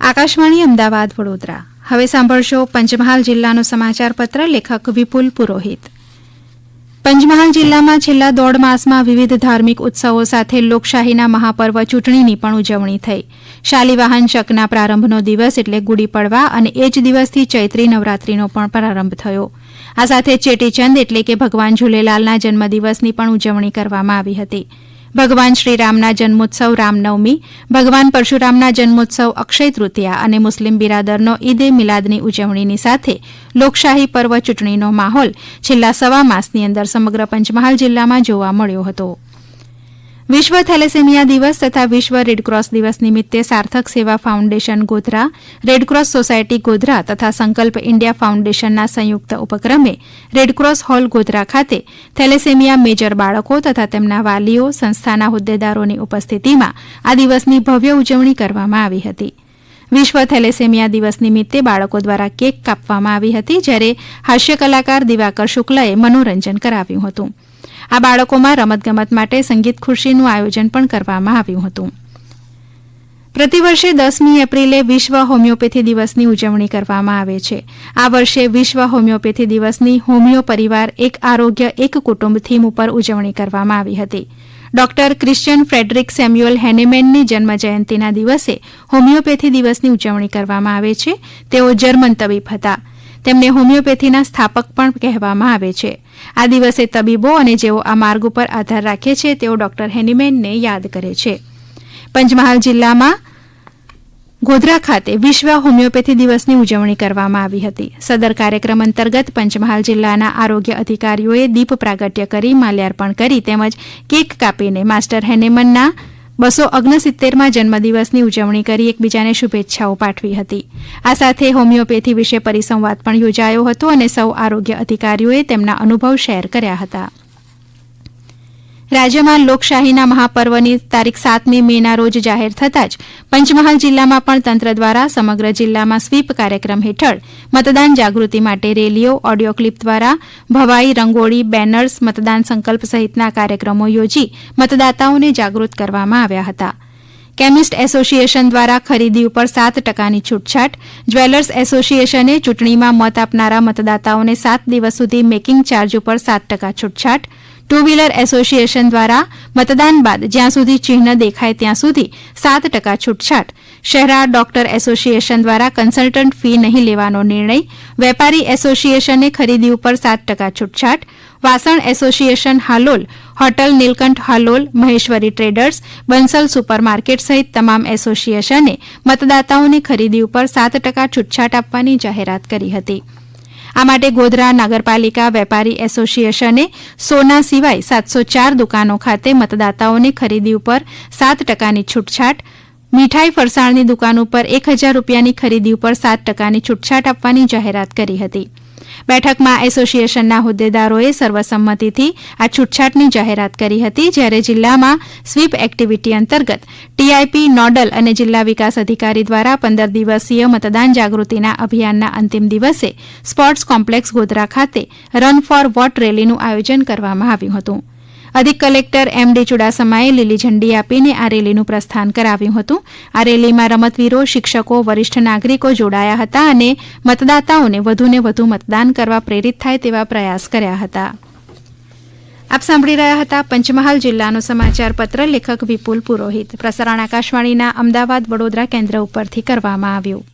આકાશવાણી અમદાવાદ વડોદરા. હવે સાંભળશો પંચમહાલ જિલ્લાનો સમાચાર પત્ર. લેખક વિપુલ પુરોહિત. પંચમહાલ જિલ્લામાં છેલ્લા દોઢ માસમાં વિવિધ ધાર્મિક ઉત્સવો સાથે લોકશાહીના મહાપર્વ ચૂંટણીની પણ ઉજવણી થઈ. શાલિવાહન શકના પ્રારંભનો દિવસ એટલે ગુડી પડવા અને એ જ દિવસથી ચૈત્રી નવરાત્રીનો પણ પ્રારંભ થયો. આ સાથે ચેટીચંદ એટલે કે ભગવાન ઝૂલેલાલના જન્મદિવસની પણ ઉજવણી કરવામાં આવી હતી. ભગવાન શ્રીરામના જન્મોત્સવ રામનવમી, ભગવાન પરશુરામના જન્મોત્સવ અક્ષય તૃતીયા અને મુસ્લિમ બિરાદરનો ઈદે મિલાદની ઉજવણીની સાથે લોકશાહી પર્વ ચૂંટણીનો માહોલ છેલ્લા સવા માસની અંદર સમગ્ર પંચમહાલ જિલ્લામાં જોવા મળ્યો હતો. વિશ્વ થેલેસેમિયા દિવસ તથા વિશ્વ રેડક્રોસ દિવસ નિમિત્તે સાર્થક સેવા foundation Godhra, Red Cross society Godhra તથા સંકલ્પ ઇન્ડિયા ફાઉન્ડેશનના સંયુક્ત ઉપક્રમે રેડક્રોસ હોલ ગોધરા ખાતે થેલેસેમિયા મેજર બાળકો તથા તેમના વાલીઓ, સંસ્થાના હોદ્દેદારોની ઉપસ્થિતિમાં આ દિવસની ભવ્ય ઉજવણી કરવામાં આવી હતી. વિશ્વ થેલેસેમિયા દિવસ નિમિત્તે બાળકો દ્વારા કેક કાપવામાં આવી હતી, જ્યારે હાસ્ય કલાકાર દિવાકર શુક્લએ મનોરંજન કરાવ્યું હતું. આ બાળકોમાં રમતગમત માટે સંગીત ખુરશીનું આયોજન પણ કરવામાં આવ્યું હતું. પ્રતિવર્ષે 10મી એપ્રિલે વિશ્વ હોમિયોપેથી દિવસની ઉજવણી કરવામાં આવે છે. આ વર્ષે વિશ્વ હોમિયોપેથી દિવસની હોમિયો પરિવાર એક આરોગ્ય એક કુટુંબ થીમ ઉપર ઉજવણી કરવામાં આવી હતી. ડોક્ટર ક્રિશ્ચિયન ફ્રેડરિક સેમ્યુઅલ હેનેમેનની જન્મજયંતિના દિવસે હોમિયોપેથી દિવસની ઉજવણી કરવામાં આવે છે. તેઓ જર્મન તબીબ હતા. તેમને હોમિયોપેથીના સ્થાપક પણ કહેવામાં આવે છે. આ દિવસે તબીબો અને જેઓ આ માર્ગ ઉપર આધાર રાખે છે તેઓ ડોક્ટર હેનીમેનને યાદ કરે છે. પંચમહાલ જિલ્લામાં ગોધરા ખાતે વિશ્વ હોમિયોપેથી દિવસની ઉજવણી કરવામાં આવી હતી. સદર કાર્યક્રમ અંતર્ગત પંચમહાલ જિલ્લાના આરોગ્ય અધિકારીઓએ દીપ પ્રાગટ્ય કરી માલ્યાર્પણ કરી તેમજ કેક કાપીને માસ્ટર હેનેમનના 269માં જન્મદિવસની ઉજવણી કરી એકબીજાને શુભેચ્છાઓ પાઠવી હતી. આ સાથે હોમિયોપેથી વિશે પરિસંવાદ પણ યોજાયો હતો અને સૌ આરોગ્ય અધિકારીઓએ તેમના અનુભવ શેર કર્યા હતા. રાજ્યમાં લોકશાહીના મહાપર્વની તારીખ 7મી મેના રોજ જાહેર થતાં જ પંચમહાલ જિલ્લામાં પણ તંત્ર દ્વારા સમગ્ર જિલ્લામાં સ્વીપ કાર્યક્રમ હેઠળ મતદાન જાગૃતિ માટે રેલીઓ, ઓડિયો ક્લિપ દ્વારા ભવાઈ, રંગોળી, બેનર્સ, મતદાન સંકલ્પ સહિતના કાર્યક્રમો યોજી મતદાતાઓને જાગૃત કરવામાં આવ્યા હતા. કેમિસ્ટ એસોસિએશન દ્વારા ખરીદી ઉપર 7%ની છૂટછાટ, જ્વેલર્સ એસોસિએશને ચૂંટણીમાં મત આપનારા મતદાતાઓને 7 દિવસ સુધી મેકિંગ ચાર્જ ઉપર 7% છૂટછાટ, ટુ વ્હીલર એસોસિએશન દ્વારા મતદાન બાદ જ્યાં સુધી ચિહ્ન દેખાય ત્યાં સુધી 7% છૂટછાટ, શહેરા ડોક્ટર એસોસિએશન દ્વારા કન્સલ્ટન્ટ ફી નહીં લેવાનો નિર્ણય, વેપારી એસોસિએશને ખરીદી ઉપર 7% છૂટછાટ, વાસણ association Halol, hotel Neelkanth Halol, Maheshwari traders, Bansal supermarket સહિત તમામ એસોસિએશને મતદાતાઓને ખરીદી ઉપર 7% છૂટછાટ આપવાની જાહેરાત કરી હતી. આ માટે ગોધરા નગરપાલિકા વેપારી એસોસિએશને સોના સિવાય 704 દુકાનો ખાતે મતદાતાઓને ખરીદી ઉપર 7%ની છૂટછાટ, મીઠાઈ ફરસાણની દુકાન ઉપર 1000 રૂપિયાની ખરીદી ઉપર 7%ની છૂટછાટ આપવાની જાહેરાત કરી હતી. બેઠકમાં એસોસિએશનના હોદ્દેદારોએ સર્વસંમતિથી આ છૂટછાટની જાહેરાત કરી હતી, જ્યારે જિલ્લામાં સ્વીપ એક્ટિવિટી અંતર્ગત ટીઆઈપી, નોડલ અને જિલ્લા વિકાસ અધિકારી દ્વારા 15 દિવસીય મતદાન જાગૃતિના અભિયાનના અંતિમ દિવસે સ્પોર્ટ્સ કોમ્પ્લેક્સ ગોધરા ખાતે રન ફોર વોટ રેલીનું આયોજન કરવામાં આવ્યું હતું. અધિક કલેક્ટર એમ.ડી. ચુડાસમાએ લીલી ઝંડી આપીને આ રેલીનું પ્રસ્થાન કરાવ્યું હતું. આ રેલીમાં રમતવીરો, શિક્ષકો, વરિષ્ઠ નાગરિકો જોડાયા હતા અને મતદાતાઓને વધુને વધુ મતદાન કરવા પ્રેરિત થાય તેવા પ્રયાસ કર્યા હતા. આપ સાંભળી રહ્યા હતા પંચમહાલ જિલ્લાનો સમાચાર પત્ર. લેખક વિપુલ પુરોહિત. પ્રસારણ આકાશવાણીના અમદાવાદ વડોદરા કેન્દ્ર ઉપરથી કરવામાં આવ્યું.